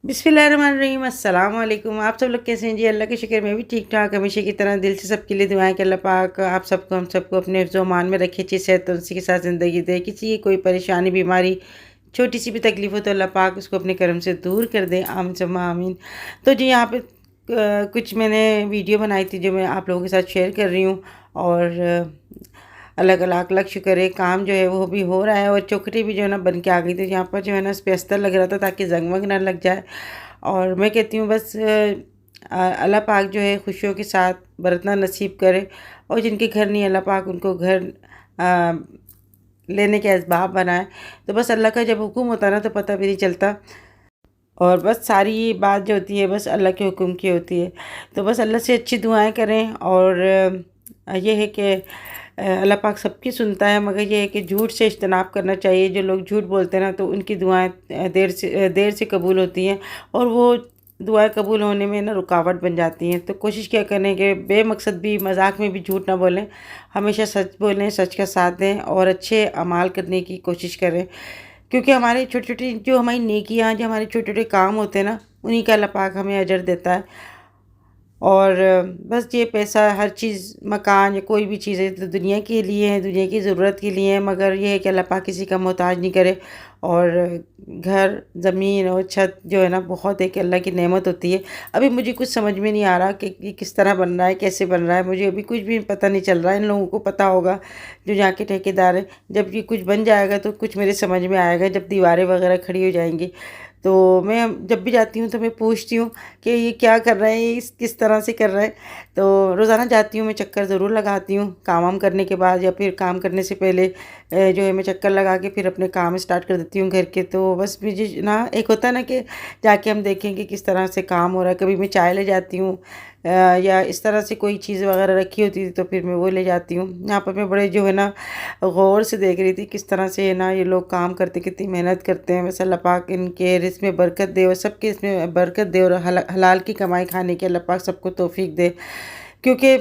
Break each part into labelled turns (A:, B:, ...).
A: बिस्मिल्लाहिर्रहमानिर्रहीम अस्सलाम वालेकुम। आप सब लोग कैसे हैं जी? अल्लाह के शुक्र मैं भी ठीक ठाक। हमेशा की तरह दिल से सबके लिए दुआएं कि अल्लाह पाक आप सबको हम सबको अपने हिफ्ज़ व मान में रखे, अच्छी सेहत तंदुरुस्ती के साथ ज़िंदगी दे। किसी की कोई परेशानी बीमारी छोटी सी भी तकलीफ़ हो तो अल्लाह पाक उसको अपने करम से दूर कर दे। आमीन सुम्मा आमीन। तो जी यहाँ पे कुछ मैंने वीडियो बनाई थी जो मैं आप लोगों के साथ शेयर कर रही हूँ। और अलग अलग अलग शुक्र है काम जो है वो भी हो रहा है और चौखटी भी जो है ना बन के आ गई थी। यहाँ पर जो है ना इस पे अस्तर लग रहा था ताकि जंग वंग ना लग जाए। और मैं कहती हूँ बस अल्लाह पाक जो है खुशियों के साथ बरतना नसीब करे और जिनके घर नहीं अल्लाह पाक उनको घर आ, लेने के असबाब बनाए। तो बस अल्लाह का जब हुक्म होता है ना तो पता भी नहीं चलता। और बस सारी बात जो होती है बस अल्लाह के हुक्म की होती है। तो बस अल्लाह से अच्छी दुआएं करें। और ये है कि अल्लाह पाक सबकी सुनता है, मगर ये है कि झूठ से इज्तनाब करना चाहिए। जो लोग झूठ बोलते हैं ना तो उनकी दुआएं देर से कबूल होती हैं और वो दुआएं कबूल होने में ना रुकावट बन जाती हैं। तो कोशिश क्या करें कि बेमकसद भी मजाक में भी झूठ ना बोलें, हमेशा सच बोलें, सच का साथ दें और अच्छे अमाल करने की कोशिश करें। क्योंकि हमारे छोटे छोटे जो हमारी नेकियां, जो हमारे छोटे छोटे काम होते हैं ना, उन्हीं का अल्लाह पाक हमें अजर देता है। और बस ये पैसा हर चीज़, मकान या कोई भी चीज़ है तो दुनिया के लिए है, दुनिया की ज़रूरत के लिए है, मगर ये है कि अल्लाह पाक किसी का मोहताज नहीं करे। और घर, ज़मीन और छत जो है ना बहुत एक अल्लाह की नेमत होती है। अभी मुझे कुछ समझ में नहीं आ रहा कि ये किस तरह बन रहा है, कैसे बन रहा है, मुझे अभी कुछ भी पता नहीं चल रहा है। इन लोगों को पता होगा जो यहाँ के ठेकेदार हैं। जब ये कुछ बन जाएगा तो कुछ मेरे समझ में आएगा, जब दीवारें वगैरह खड़ी हो जाएंगी। तो मैं जब भी जाती हूँ तो मैं पूछती हूँ कि ये क्या कर रहे हैं, ये किस तरह से कर रहे हैं। तो रोज़ाना जाती हूँ, मैं चक्कर ज़रूर लगाती हूँ काम वाम करने के बाद या फिर काम करने से पहले जो है मैं चक्कर लगा के फिर अपने काम स्टार्ट कर देती हूँ घर के। तो बस मुझे ना एक होता है ना कि जाके हम देखें कि किस तरह से काम हो रहा है। कभी मैं चाय ले जाती हूँ या इस तरह से कोई चीज़ वगैरह रखी होती थी तो फिर मैं वो ले जाती हूँ। यहाँ पर मैं बड़े जो है ना गौर से देख रही थी किस तरह से है ना ये लोग काम करते, कितनी मेहनत करते हैं। वैसे अल्लाह पाक इनके रिज़्क़ में बरकत दे और सबके इसमें बरकत दे और हलाल की कमाई खाने की अल्लाह पाक सबको तौफीक दे। क्योंकि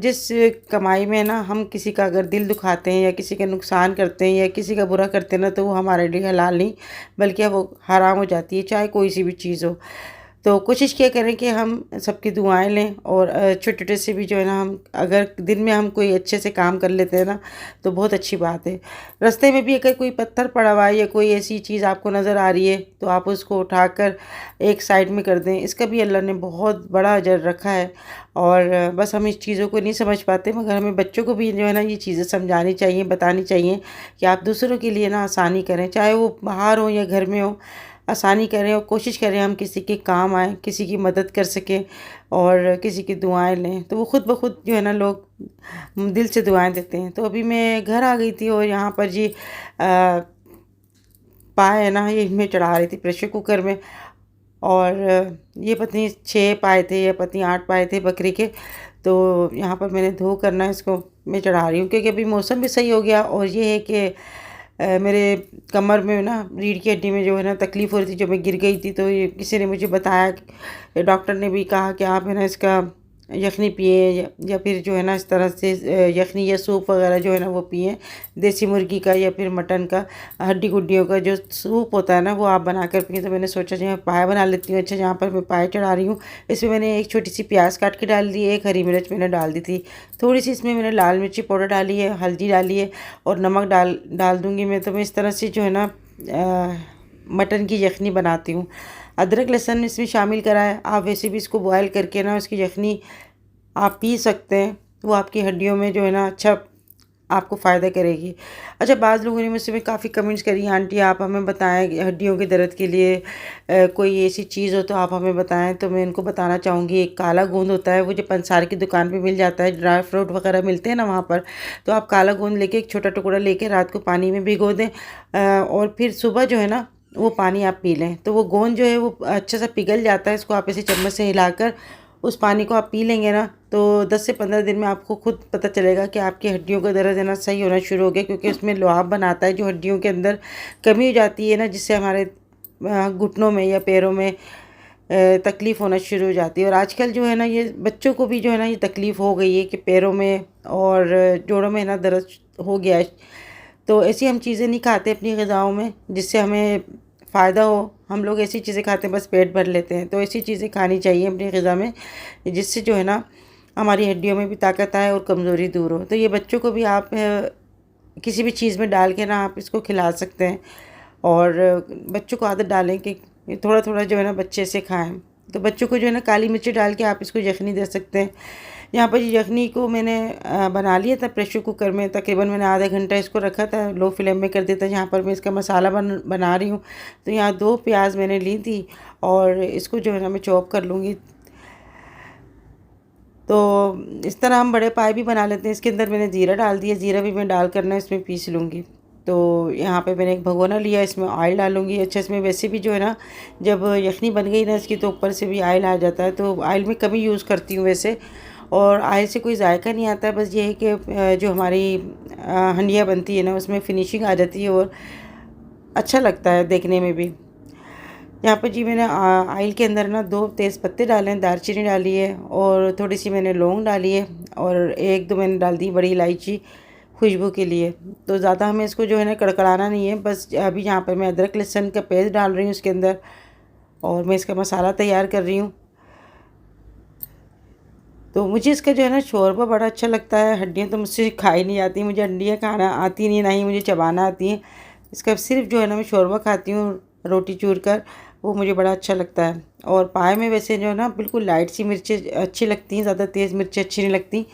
A: जिस कमाई में ना हम किसी का अगर दिल दुखाते हैं या किसी का नुकसान करते हैं या किसी का बुरा करते हैं ना तो वो हमारे लिए हलाल नहीं बल्कि वो हराम हो जाती है, चाहे कोई सी भी चीज़ हो। तो कोशिश किया करें कि हम सबकी दुआएं लें और छोटे छोटे से भी जो है ना हम अगर दिन में हम कोई अच्छे से काम कर लेते हैं ना तो बहुत अच्छी बात है। रास्ते में भी अगर कोई पत्थर पड़ा हुआ है या कोई ऐसी चीज़ आपको नज़र आ रही है तो आप उसको उठाकर एक साइड में कर दें, इसका भी अल्लाह ने बहुत बड़ा अजर रखा है। और बस हम इस चीज़ों को नहीं समझ पाते, मगर हमें बच्चों को भी जो है ना ये चीज़ें समझानी चाहिए, बतानी चाहिए कि आप दूसरों के लिए ना आसानी करें, चाहे वो बाहर हो या घर में हो। आसानी करें और कोशिश करें हम किसी के काम आएँ, किसी की मदद कर सकें और किसी की दुआएं लें तो वो खुद ब खुद जो है ना लोग दिल से दुआएं देते हैं। तो अभी मैं घर आ गई थी और यहाँ पर जी पाए है ना ये मैं चढ़ा रही थी प्रेशर कुकर में। और ये पत्नी 6 पाए थे या पत्नी 8 पाए थे बकरी के। तो यहाँ पर मैंने धो कर ना इसको मैं चढ़ा रही हूँ क्योंकि अभी मौसम भी सही हो गया। और ये है कि मेरे कमर में ना रीढ़ की हड्डी में जो है ना तकलीफ़ हो रही थी, जो मैं गिर गई थी। तो ये किसी ने मुझे बताया डॉक्टर ने भी कहा कि आप है ना इसका यखनी पिए या फिर जो है ना इस तरह से यखनी या सूप वगैरह जो है ना वो पिए, देसी मुर्गी का या फिर मटन का, हड्डी गुड्डियों का जो सूप होता है ना वो आप बना कर पिए। तो मैंने सोचा जो मैं पाए बना लेती हूँ। अच्छा, जहाँ पर मैं पाए चढ़ा रही हूँ इसमें मैंने एक छोटी सी प्याज काट के डाल दी, एक हरी मिर्च मैंने डाल दी थी, थोड़ी सी इसमें मैंने लाल मिर्ची पाउडर डाली है, हल्दी डाली है और नमक डाल डाल दूँगी मैं। तो मैं इस तरह से जो है ना मटन की यखनी बनाती हूँ। अदरक लहसुन इसमें शामिल करा है। आप वैसे भी इसको बॉयल करके ना उसकी यखनी आप पी सकते हैं, वो आपकी हड्डियों में जो है ना अच्छा आपको फ़ायदा करेगी। अच्छा, बाज़ लोगों ने मुझसे भी काफ़ी कमेंट्स करी, आंटी आप हमें बताएं कि हड्डियों के दर्द के लिए कोई ऐसी चीज़ हो तो आप हमें बताएं। तो मैं इनको बताना चाहूँगी, एक काला गोंद होता है वो जो पंसार की दुकान पे मिल जाता है, ड्राई फ्रूट वगैरह मिलते हैं ना वहाँ पर। तो आप काला गोंद लेके एक छोटा टुकड़ा लेके रात को पानी में भिगो दें और फिर सुबह जो है ना वो पानी आप पी लें तो वो गोंद जो है वो अच्छा सा पिघल जाता है। इसको आप ऐसे चम्मच से हिलाकर उस पानी को आप पी लेंगे ना तो 10 से 15 दिन में आपको खुद पता चलेगा कि आपकी हड्डियों का दर्द है ना सही होना शुरू हो गया। क्योंकि उसमें लुआब बनाता है जो हड्डियों के अंदर कमी हो जाती है ना, जिससे हमारे घुटनों में या पैरों में तकलीफ़ होना शुरू हो जाती है। और आजकल जो है ना ये बच्चों को भी जो है ना ये तकलीफ़ हो गई है कि पैरों में और जोड़ों में ना दर्द हो गया है। तो ऐसी हम चीज़ें नहीं खाते अपनी ग़िज़ाओं में जिससे हमें फ़ायदा हो। हम लोग ऐसी चीज़ें खाते हैं बस पेट भर लेते हैं, तो ऐसी चीज़ें खानी चाहिए अपनी ग़िज़ा में, जिससे जो है ना हमारी हड्डियों में भी ताकत आए और कमज़ोरी दूर हो। तो ये बच्चों को भी आप किसी भी चीज़ में डाल के ना आप इसको खिला सकते हैं, और बच्चों को आदत डालें कि थोड़ा थोड़ा जो है ना बच्चे से खाएं। तो बच्चों को जो है ना काली मिर्च डाल के आप इसको यखनी दे सकते हैं। यहाँ पर यखनी को मैंने बना लिया था प्रेशर कुकर में, तकरीबन मैंने आधा घंटा इसको रखा था, लो फ्लेम में कर दिया था। यहाँ पर मैं इसका मसाला बना रही हूँ। तो यहाँ 2 प्याज मैंने ली थी और इसको जो है ना मैं चॉप कर लूँगी। तो इस तरह हम बड़े पाए भी बना लेते हैं। इसके अंदर मैंने ज़ीरा डाल दिया, ज़ीरा भी मैं डाल कर ना इसमें पीस लूँगी। तो यहाँ पे मैंने एक भगोना लिया, इसमें ऑयल डालूँगी। अच्छा, इसमें वैसे भी जो है ना जब यखनी बन गई ना इसकी, तो ऊपर से भी ऑयल आ जाता है, तो ऑयल में कम ही यूज़ करती हूँ वैसे। और ऑयल से कोई जायका नहीं आता है, बस ये है कि जो हमारी हंडिया बनती है ना उसमें फिनिशिंग आ जाती है और अच्छा लगता है देखने में भी। यहाँ पर जी मैंने ऑयल के अंदर ना 2 तेज़ पत्ते डाले हैं, दालचीनी डाली है और थोड़ी सी मैंने लौंग डाली है, और 1-2 मैंने डाल दी बड़ी इलायची खुशबू के लिए। तो ज़्यादा हमें इसको जो है ना कड़कड़ाना नहीं है। बस अभी यहाँ पर मैं अदरक लहसुन का पेस्ट डाल रही हूँ इसके अंदर, और मैं इसका मसाला तैयार कर रही हूँ। तो मुझे इसका जो है ना शोरबा बड़ा अच्छा लगता है। हड्डियाँ तो मुझसे खाई नहीं जाती, मुझे हड्डियाँ खाना आती नहीं, ना ही मुझे चबाना आती हैं। इसका सिर्फ जो है ना मैं शोरबा खाती हूँ रोटी चूर कर, वो मुझे बड़ा अच्छा लगता है। और पाए में वैसे जो है ना बिल्कुल लाइट सी मिर्चें अच्छी लगती हैं, ज़्यादा तेज़ मिर्चें अच्छी नहीं लगती।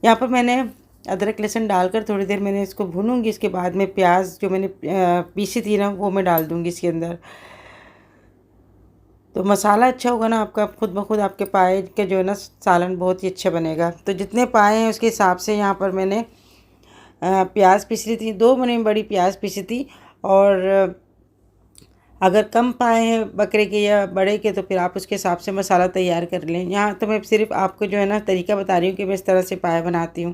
A: यहाँ पर मैंने अदरक लहसुन डालकर थोड़ी देर मैंने इसको भूनूंगी। इसके बाद में प्याज जो मैंने पीसी थी ना वो मैं डाल दूँगी इसके अंदर। तो मसाला अच्छा होगा ना आपका, खुद ब खुद आपके पाए के जो है ना सालन बहुत ही अच्छा बनेगा। तो जितने पाए हैं उसके हिसाब से यहाँ पर मैंने प्याज पीसी थी, 2 मैंने बड़ी प्याज पीसी थी। और अगर कम पाए हैं बकरे के या बड़े के, तो फिर आप उसके हिसाब से मसाला तैयार कर लें। यहाँ तो मैं सिर्फ आपको जो है ना तरीका बता रही हूँ कि मैं इस तरह से पाए बनाती हूँ।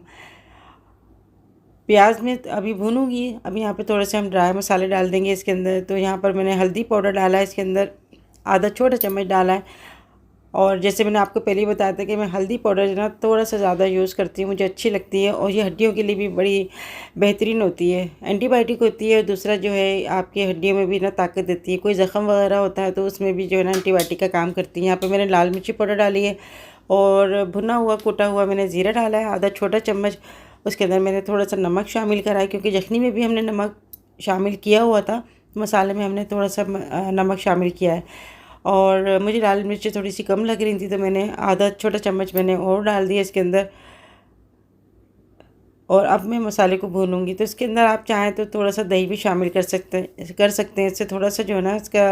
A: प्याज में अभी भूनूंगी। अभी यहाँ पे थोड़े से हम ड्राई मसाले डाल देंगे इसके अंदर। तो यहाँ पर मैंने हल्दी पाउडर डाला है इसके अंदर, आधा छोटा चम्मच डाला है। और जैसे मैंने आपको पहले ही बताया था कि मैं हल्दी पाउडर जो ना थोड़ा सा ज़्यादा यूज़ करती हूँ, मुझे अच्छी लगती है, और ये हड्डियों के लिए भी बड़ी बेहतरीन होती है, एंटीबायोटिक होती है। और दूसरा जो है आपकी हड्डियों में भी ना ताकत देती है। कोई ज़ख़म वगैरह होता है तो उसमें भी जो है ना एंटीबायोटिक का काम करती है। यहाँ पर मैंने लाल मिर्ची पाउडर डाली है, और भुना हुआ कूटा हुआ मैंने ज़ीरा डाला है आधा छोटा चम्मच। उसके अंदर मैंने थोड़ा सा नमक शामिल करा है, क्योंकि यखनी में भी हमने नमक शामिल किया हुआ था, मसाले में हमने थोड़ा सा नमक शामिल किया है। और मुझे लाल मिर्ची थोड़ी सी कम लग रही थी, तो मैंने आधा छोटा चम्मच मैंने और डाल दिया इसके अंदर। और अब मैं मसाले को भूनूंगी। तो इसके अंदर आप चाहें तो थोड़ा सा दही भी शामिल कर सकते हैं। इससे थोड़ा सा जो है ना इसका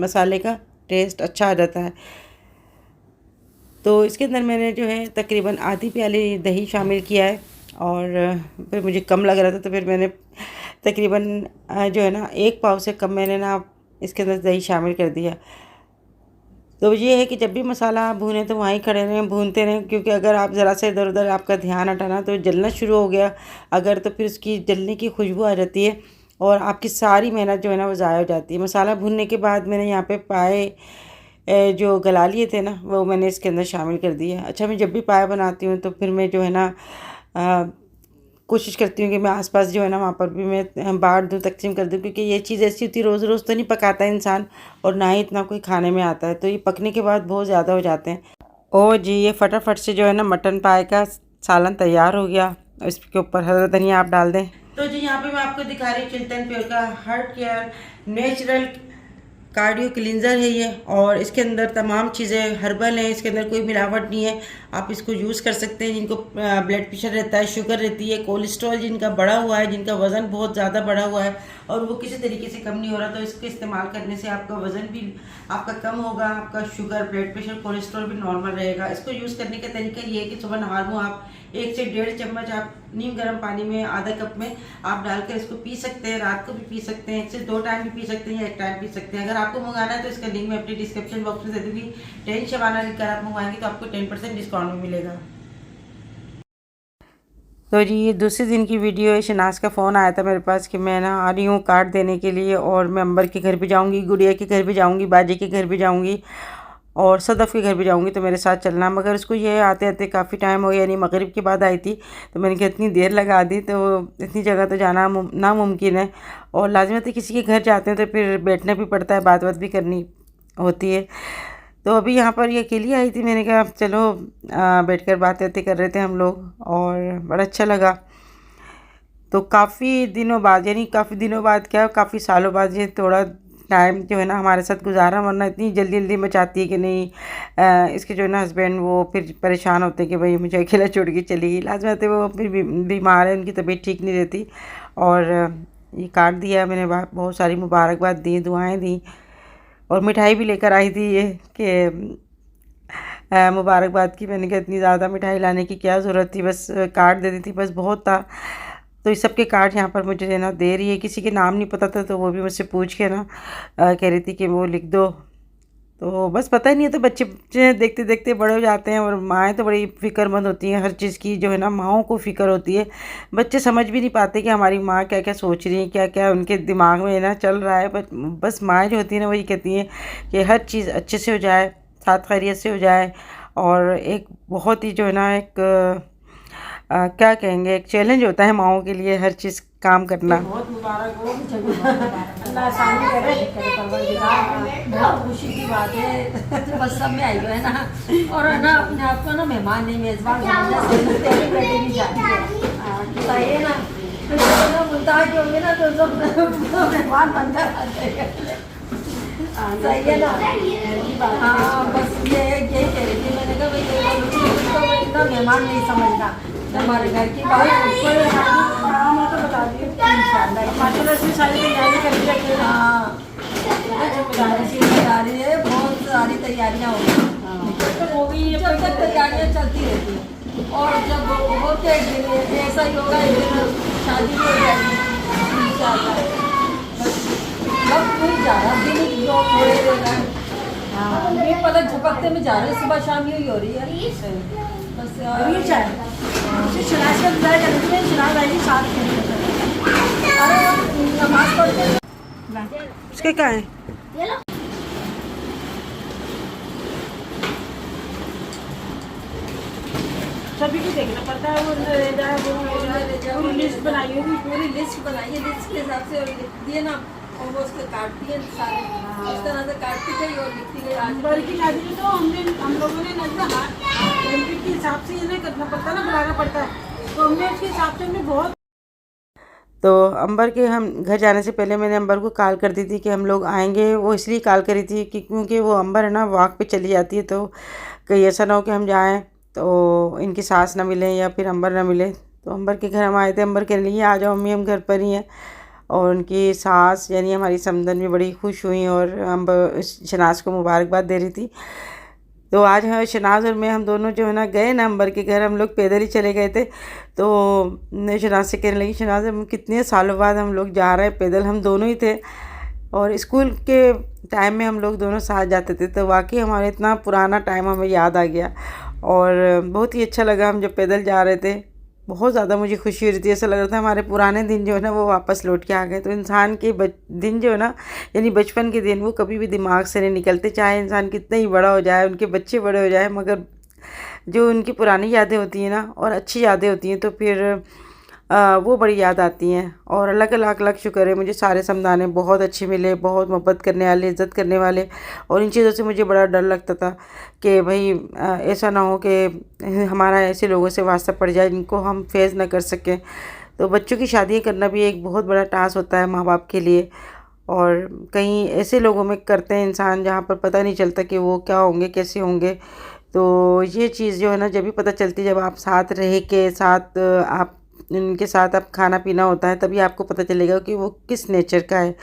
A: मसाले का टेस्ट अच्छा आ जाता है। तो इसके अंदर मैंने जो है तकरीबन आधी प्याली दही शामिल किया है, और फिर मुझे कम लग रहा था तो फिर मैंने तकरीबन जो है ना 1 पाव से कम मैंने ना इसके अंदर दही शामिल कर दिया। तो ये है कि जब भी मसाला आप भूनें तो वहीं खड़े रहें, भूनते रहें, क्योंकि अगर आप ज़रा सा इधर उधर आपका ध्यान हटाना तो जलना शुरू हो गया अगर, तो फिर उसकी जलने की खुशबू आ जाती है और आपकी सारी मेहनत जो है ना वो ज़ाया हो जाती है। मसाला भूनने के बाद मैंने यहाँ पे पाए जो गला लिए थे ना वो मैंने इसके अंदर शामिल कर दिया। अच्छा, मैं जब भी पाए बनाती हूँ तो फिर मैं जो है ना कोशिश करती हूँ कि मैं आसपास जो है ना वहाँ पर भी मैं बाँट दूँ, तक़सीम कर दूँ, क्योंकि ये चीज़ ऐसी होती है रोज़ रोज़ तो नहीं पकाता इंसान, और ना ही इतना कोई खाने में आता है, तो ये पकने के बाद बहुत ज़्यादा हो जाते हैं। और जी ये फटाफट से जो है ना मटन पाए का सालन तैयार हो गया। इसके ऊपर हरा धनिया आप डाल दें। तो जी यहाँ पे मैं आपको दिखा रही हूँ चिल्टन प्योर का heart care natural cardio cleanser है ये, और इसके अंदर तमाम चीज़ें हर्बल हैं, इसके अंदर कोई मिलावट नहीं है। आप इसको यूज़ कर सकते हैं जिनको ब्लड प्रेशर रहता है, शुगर रहती है, कोलेस्ट्रॉल जिनका बढ़ा हुआ है, जिनका वज़न बहुत ज़्यादा बढ़ा हुआ है और वो किसी तरीके से कम नहीं हो रहा, तो इसके इस्तेमाल करने से आपका वज़न भी आपका कम होगा, आपका शुगर, ब्लड प्रेशर, कोलेस्ट्रॉल भी नॉर्मल रहेगा। इसको यूज़ करने का तरीका ये है कि सुबह नहा लूँ आप 1 से 1.5 चम्मच आप नीम गर्म पानी में आधा कप में आप डालकर इसको पी सकते हैं। रात को भी पी सकते हैं, 1 से 2 टाइम भी पी सकते हैं या 1 टाइम पी सकते हैं। अगर आपको मंगाना है तो इसका लिंक मैं अपनी डिस्क्रिप्शन बॉक्स में दे दूँगी। 10 शबाना लिखकर आप मंगवाएंगे तो आपको 10% डिस्काउंट भी मिलेगा। तो जी ये दूसरे दिन की वीडियो है। शनाज का फ़ोन आया था मेरे पास कि मैं ना आ रही हूँ कार्ड देने के लिए, और मैं अंबर के घर भी जाऊँगी, गुड़िया के घर भी जाऊँगी, बाजी के घर भी जाऊँगी, और सदफ़ के घर भी जाऊँगी तो मेरे साथ चलना, मगर उसको ये आते आते काफ़ी टाइम हो गया, यानी मगरिब के बाद आई थी। तो मैंने कहा इतनी देर लगा दी, तो इतनी जगह तो जाना नामुमकिन है, और लाज़िमत है किसी के घर जाते हैं तो फिर बैठना भी पड़ता है, बात बात भी करनी होती है। तो अभी यहाँ पर ये अकेली आई थी, मैंने कहा चलो बैठकर बातें बातें कर रहे थे हम लोग, और बड़ा अच्छा लगा। तो काफ़ी दिनों बाद, यानी काफ़ी दिनों बाद क्या, काफ़ी सालों बाद ये थोड़ा टाइम जो है ना हमारे साथ गुजारा, वरना इतनी जल्दी जल्दी में चाहती है कि नहीं। इसके जो है ना हस्बैंड वो फिर परेशान होते हैं कि भाई मुझे अकेला छोड़ के चली गई। लाजमत है वो फिर बीमार है, उनकी तबीयत ठीक नहीं रहती। और ये कार्ड दिया मैंने, बहुत सारी मुबारकबाद दी, दुआएं दी, और मिठाई भी लेकर आई थी ये कि मुबारकबाद की। मैंने कहा इतनी ज़्यादा मिठाई लाने की क्या ज़रूरत थी, बस कार्ड दे दी थी, बस बहुत था। तो इस सब के कार्ड यहाँ पर मुझे है ना दे रही है। किसी के नाम नहीं पता था तो वो भी मुझसे पूछ के ना कह रही थी कि वो लिख दो। तो बस पता ही नहीं है, तो बच्चे देखते देखते बड़े हो जाते हैं, और माएँ तो बड़ी फ़िक्रमंद होती हैं, हर चीज़ की जो है ना माँओं को फ़िक्र होती है। बच्चे समझ भी नहीं पाते कि हमारी माँ क्या क्या सोच रही है, क्या क्या उनके दिमाग में ना चल रहा है। बस माएँ जो होती हैं ना वही कहती हैं कि हर चीज़ अच्छे से हो जाए, साथ खैरियत से हो जाए। और एक बहुत ही जो है ना एक क्या कहेंगे, एक चैलेंज होता है माँओं के लिए हर चीज़ काम करना।
B: बहुत मुबारक हो, अल्लाह आसानी करे, बहुत खुशी की बात है। बस सब में आई हो है ना, और है ना अपने आप को ना मेहमान नहीं मेज़बान समझना, तेरी बेटी भी जाती है बताइए ना, तो मुल्ताज होंगे ना तो सब मेहमान बनकर आते हैं। सही है ना। हाँ बस यही कह रही थी, मैंने कहा भाई इतना मेहमान नहीं समझना, हमारे घर की बात मैं तो बता दी माशाल्लाह से सारी तैयारी कर ली रखी। हाँ जिम्मेदारी है, बहुत सारी तैयारियाँ हो गई, जब तक तैयारियाँ चलती रहती हैं, और जब होते एक दिन ऐसा ही होगा, एक दिन शादी भी हो जाएगी इंशाल्लाह। वक्त नहीं जा रहा, दिन जो हो रहेगा। हाँ ये पता झपकते में जा रहे हैं, सुबह शाम यही हो रही है बस। अरे शनाज का इंतजार कर रही थी, शनाज आएगी 7 बजे। अरे नमाज पढ़ते
A: उसके क्या है?
B: सभी को देखना पड़ता है, वो पूरी लिस्ट बनाई होगी, पूरी लिस्ट बनाई है, लिस्ट के हिसाब से दिए ना, और वो उसके काटती है सारे, इस तरह से काटती गई और लिखती गई। आज की शादी में तो हम लोगों ने के हिसाब से ये नहीं करना पड़ता ना, बनाना पड़ता है, तो हमने उसके हिसाब से हमने बहुत।
A: तो अंबर के हम घर जाने से पहले मैंने अंबर को कॉल कर दी थी कि हम लोग आएंगे। वो इसलिए कॉल करी थी कि क्योंकि वो अंबर है ना वॉक पे चली जाती है, तो कहीं ऐसा ना हो कि हम जाएं तो इनकी सास ना मिले या फिर अंबर ना मिले। तो अंबर के घर हम आए थे, अंबर के लिए आ जाओ अम्मी हम घर पर ही हैं। और उनकी सास यानी हमारी समदन भी बड़ी खुश हुई और अंबर शनाज को मुबारकबाद दे रही थी। तो आज है शनाज और मैं, हम दोनों जो है ना गए ना अंबर के घर, हम लोग पैदल ही चले गए थे। तो मैं शनाज से कहने लगी, शनाज हम कितने सालों बाद हम लोग जा रहे हैं पैदल, हम दोनों ही थे और स्कूल के टाइम में हम लोग दोनों साथ जाते थे। तो वाकई हमारा इतना पुराना टाइम हमें याद आ गया और बहुत ही अच्छा लगा। हम जब पैदल जा रहे थे बहुत ज़्यादा मुझे खुशी हो रही थी, ऐसा लग रहा था हमारे पुराने दिन जो है ना वो वापस लौट के आ गए। तो इंसान के दिन जो है ना, यानी बचपन के दिन, वो कभी भी दिमाग से नहीं निकलते, चाहे इंसान कितना ही बड़ा हो जाए, उनके बच्चे बड़े हो जाए, मगर जो उनकी पुरानी यादें होती हैं ना और अच्छी यादें होती हैं तो फिर वो बड़ी याद आती हैं। और अल्लाह का लाख लाख शुक्र है, मुझे सारे समदाने बहुत अच्छे मिले, बहुत मोहब्बत करने वाले, इज़्ज़त करने वाले। और इन चीज़ों से मुझे बड़ा डर लगता था कि भाई ऐसा ना हो कि हमारा ऐसे लोगों से वास्ता पड़ जाए जिनको हम फेस ना कर सकें। तो बच्चों की शादियाँ करना भी एक बहुत बड़ा टास्क होता है माँ बाप के लिए, और कहीं ऐसे लोगों में करते हैं इंसान जहाँ पर पता नहीं चलता कि वो क्या होंगे, कैसे होंगे। तो ये चीज़ जो है ना जब भी पता चलती है, जब आप साथ रह के साथ आप इनके साथ आप खाना पीना होता है, तभी आपको पता चलेगा कि वो किस नेचर का है।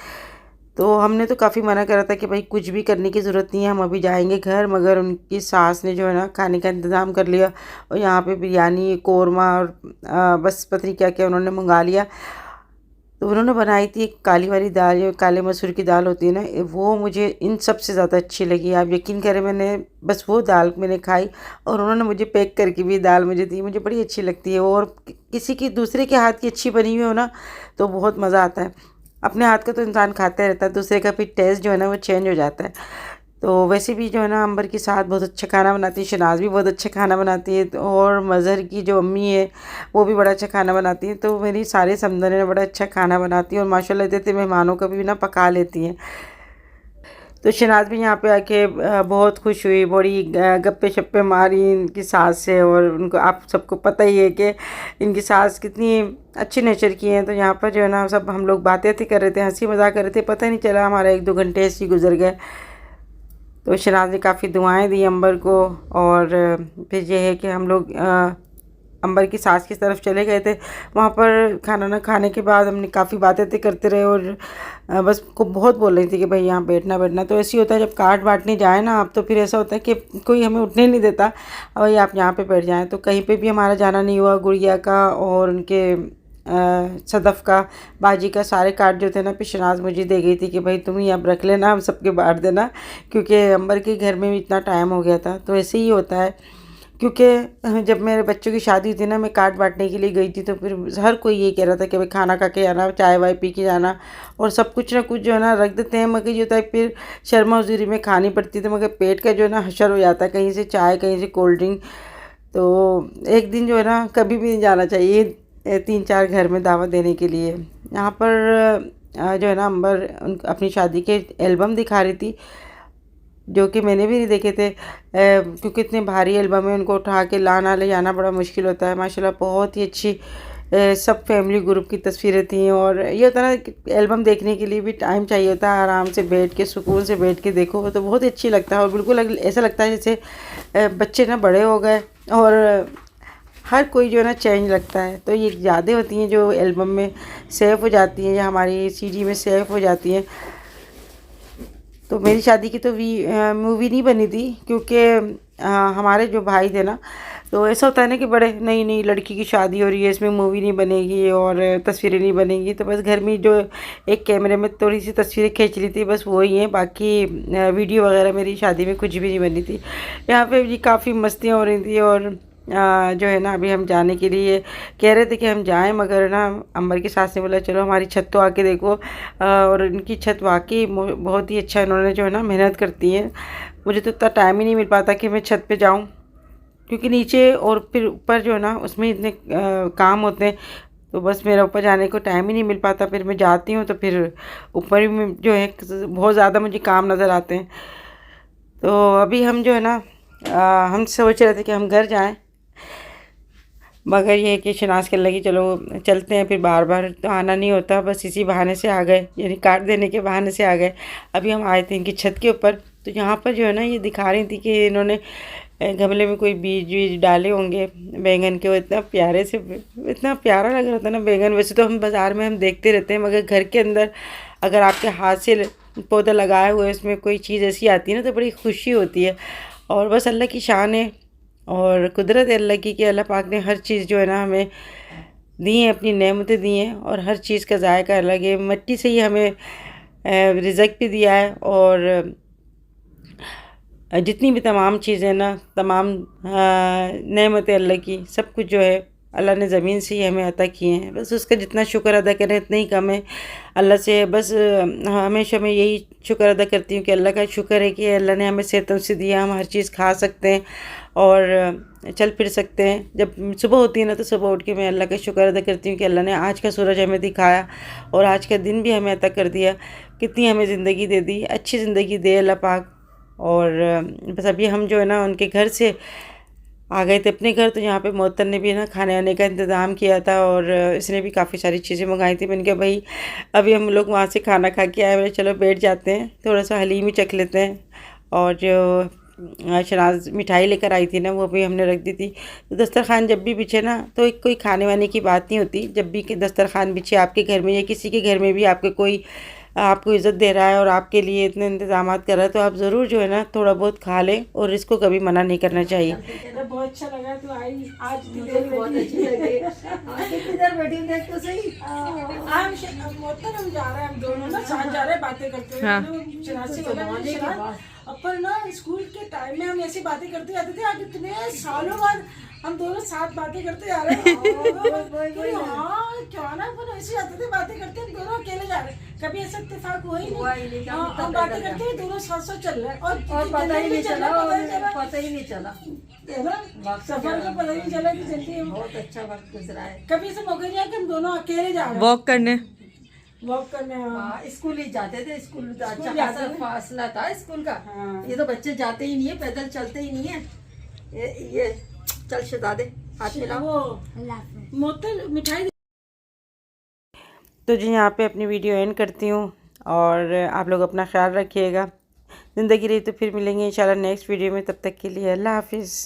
A: तो हमने तो काफ़ी मना करा था कि भाई कुछ भी करने की ज़रूरत नहीं है, हम अभी जाएंगे घर, मगर उनकी सास ने जो है ना खाने का इंतज़ाम कर लिया और यहाँ पे बिरयानी, कोरमा और बस पता नहीं क्या क्या उन्होंने मंगा लिया। तो उन्होंने बनाई थी एक काली वाली दाल, जो काले मसूर की दाल होती है ना, वो मुझे इन सब से ज़्यादा अच्छी लगी। आप यकीन करें, मैंने बस वो दाल मैंने खाई और उन्होंने मुझे पैक करके भी दाल मुझे दी, मुझे बड़ी अच्छी लगती है। और किसी की दूसरे के हाथ की अच्छी बनी हुई हो ना तो बहुत मज़ा आता है। अपने हाथ का तो इंसान खाता रहता है, दूसरे का फिर टेस्ट जो है ना वो चेंज हो जाता है। तो वैसे भी जो है ना अंबर की साथ बहुत अच्छा खाना बनाती है, शनाज भी बहुत अच्छा खाना बनाती है, और मज़हर की जो अम्मी है वो भी बड़ा अच्छा खाना बनाती है। तो मेरी सारे समंदर बड़ा अच्छा खाना बनाती है और माशाल्लाह देते मेहमानों का भी ना पका लेती हैं। तो शनाज भी यहाँ पे आके बहुत खुश हुई, बड़ी गप्पे शप्पे मारी इनकी सास से। और उनको आप सबको पता ही है कि इनकी सास कितनी अच्छे नेचर की हैं। तो यहाँ पर जो है ना सब हम लोग बातें कर रहे थे, हंसी मजाक कर रहे थे, पता नहीं चला हमारा 1-2 घंटे ऐसे ही गुजर गए। तो शनाज ने काफ़ी दुआएं दी अंबर को। और फिर ये है कि हम लोग अंबर की सास की तरफ चले गए थे। वहाँ पर खाना ना खाने के बाद हमने काफ़ी बातें करते रहे, और बस को बहुत बोल रही थी कि भाई यहाँ बैठना बैठना। तो ऐसे ही होता है जब काट बांटने जाए ना आप, तो फिर ऐसा होता है कि कोई हमें उठने नहीं देता, और भाई आप यहाँ पे बैठ जाएं। तो कहीं पे भी हमारा जाना नहीं हुआ। गुड़िया का और उनके सदफ़ का, बाजी का सारे कार्ड जो थे ना फिर शनाज मुझे दे गई थी कि भाई तुम ही अब रख लेना, हम सबके बांट देना, क्योंकि अंबर के घर में भी इतना टाइम हो गया था। तो ऐसे ही होता है, क्योंकि जब मेरे बच्चों की शादी थी ना, मैं कार्ड बांटने के लिए गई थी, तो फिर हर कोई ये कह रहा था कि भाई खाना खा के जाना, चाय वाय पी के जाना, और सब कुछ ना कुछ जो है ना रख देते हैं। मगर ये होता है फिर शर्मा हुजूरी में खानी पड़ती थी, मगर पेट का जो है ना हशर हो जाता है, कहीं से चाय कहीं से कोल्ड ड्रिंक। तो एक दिन जो है ना कभी भी नहीं जाना चाहिए 3-4 घर में दावत देने के लिए। यहाँ पर जो है ना अंबर अपनी शादी के एल्बम दिखा रही थी, जो कि मैंने भी नहीं देखे थे, क्योंकि इतने भारी एल्बम है, उनको उठा के लाना ले जाना बड़ा मुश्किल होता है। माशाल्लाह बहुत ही अच्छी सब फैमिली ग्रुप की तस्वीरें थी। और ये होता है ना एल्बम देखने के लिए भी टाइम चाहिए होता है, आराम से बैठ के सुकून से बैठ के देखो तो बहुत ही अच्छी लगता है। और बिल्कुल ऐसा लगता है जैसे बच्चे ना बड़े हो गए, और हर कोई जो है ना चेंज लगता है। तो ये यादें होती हैं जो एल्बम में सेव हो जाती हैं, या हमारी सीडी में सेव हो जाती हैं। तो मेरी शादी की तो मूवी नहीं बनी थी, क्योंकि हमारे जो भाई थे ना, तो ऐसा होता है ना कि बड़े नई नई लड़की की शादी हो रही है, इसमें मूवी नहीं बनेगी और तस्वीरें नहीं बनेंगी। तो बस घर में जो एक कैमरे में थोड़ी सी तस्वीरें खींच ली थी, बस वही हैं। बाकी वीडियो वगैरह मेरी शादी में कुछ भी नहीं बनी थी। यहाँ पे भी काफ़ी मस्तियाँ हो रही थी। और जो है ना अभी हम जाने के लिए कह रहे थे कि हम जाएं, मगर ना अंबर की सास ने बोला चलो हमारी छत तो आके देखो। और इनकी छत वाकई बहुत ही अच्छा, इन्होंने जो है ना मेहनत करती है। मुझे तो इतना टाइम ही नहीं मिल पाता कि मैं छत पे जाऊं, क्योंकि नीचे और फिर ऊपर जो है ना उसमें इतने काम होते हैं, तो बस मेरा ऊपर जाने को टाइम ही नहीं मिल पाता। फिर मैं जाती हूँ तो फिर ऊपर भी जो है बहुत ज़्यादा मुझे काम नज़र आते हैं। तो अभी हम जो है ना हम सोच रहे थे कि हम घर जाएं, मगर ये है कि शनाज के लगी चलो चलते हैं, फिर बार बार तो आना नहीं होता, बस इसी बहाने से आ गए, यानी कार्ड देने के बहाने से आ गए। अभी हम आए थे इनकी छत के ऊपर। तो यहाँ पर जो है ना ये दिखा रही थी कि इन्होंने गमले में कोई बीज वीज डाले होंगे बैंगन के। वो इतना प्यारे से, इतना प्यारा लग रहा था ना बैंगन। वैसे तो हम बाज़ार में हम देखते रहते हैं, मगर घर के अंदर अगर आपके हाथ से पौधा लगाए हुए उसमें कोई चीज़ ऐसी आती है ना, तो बड़ी खुशी होती है। और बस अल्लाह की शान है और कुदरत है अल्लाह की, कि अल्लाह पाक ने हर चीज़ जो है ना हमें दी है, अपनी नेमतें दी हैं, और हर चीज़ का जायका अलग है। मिट्टी से ही हमें रिज़्क़ भी दिया है, और जितनी भी तमाम चीज़ें ना, तमाम नेमतें अल्लाह की, सब कुछ जो है अल्लाह ने ज़मीन से ही हमें अता किए हैं। बस उसका जितना शुक्र अदा करें इतना ही कम है अल्लाह से। बस हमेशा मैं यही शुक्र अदा करती हूँ कि अल्लाह का शुक्र है कि अल्लाह ने हमें सेहत से दिया, हम हर चीज़ खा सकते हैं और चल फिर सकते हैं। जब सुबह होती है ना, तो सुबह उठ के मैं अल्लाह का शुक्र अदा करती हूँ कि अल्लाह ने आज का सूरज हमें दिखाया और आज का दिन भी हमें अता कर दिया। कितनी हमें ज़िंदगी दे दी, अच्छी ज़िंदगी दे अल्लाह पाक। और बस अभी हम जो है ना उनके घर से आ गए थे अपने घर। तो यहाँ पे मोहतन ने भी ना खाने आने का इंतज़ाम किया था, और इसने भी काफ़ी सारी चीज़ें मंगाई थी। मैंने कहा भाई अभी हम लोग वहाँ से खाना खा के आए, बोले चलो बैठ जाते हैं, थोड़ा सा हलीम ही चख लेते हैं। और जो शनाज मिठाई लेकर आई थी ना, वो भी हमने रख दी थी। तो दस्तरखान जब भी बिछे ना, तो एक कोई खाने वाने की बात नहीं होती। जब भी दस्तरखान बिछे आपके घर में या किसी के घर में भी, आपके कोई आपको इज़्ज़त दे रहा है और आपके लिए इतने इंतजाम कर रहा है, तो आप ज़रूर जो है ना थोड़ा बहुत खा लें, और इसको कभी मना नहीं करना चाहिए।
B: बहुत अच्छा लगा तो आई आज बहुत अच्छी लगी। किधर बैठी हूं देख तो सही। हम जा रहे हैं, हम दोनों ना साथ जा रहे हैं बातें करते हुए।
C: अपन ना स्कूल के टाइम में हम ऐसी बातें करते जाते थे, आज इतने सालों बाद हम दोनों साथ बातें करते जा रहे हैं। कि हाँ क्या ना, अपन ऐसे जाते थे बातें करते, हम दोनों अकेले जा रहे हैं, कभी ऐसा इत्तेफाक हुआ ही नहीं। हम बातें करते हैं दोनों साथ साथ चल रहे हैं और
B: पता ही नहीं चला, पता ही नहीं चला
C: है ना, सफर का पता ही नहीं चला कि जल्दी
B: बहुत अच्छा वक्त गुजरा है।
C: कभी ऐसा मौका नहीं आया कि हम दोनों अकेले जा रहे हैं
A: वॉक करने।
C: वॉक करने। हाँ
B: हाँ, स्कूल ही जाते थे, स्कूल अच्छा
C: जाते
B: खासा
C: थे।
B: फासला था स्कूल का।
C: हाँ।
B: ये तो बच्चे जाते ही नहीं है, पैदल चलते ही नहीं है। ये चल शहजादे हाथ मिलाओ।
C: वो मोती मिठाई।
A: तो जी यहाँ पे अपनी वीडियो एंड करती हूँ और आप लोग अपना ख्याल रखिएगा। ज़िंदगी रही तो फिर मिलेंगे इंशाल्लाह नेक्स्ट वीडियो में, तब तक के लिए अल्लाह हाफिज़।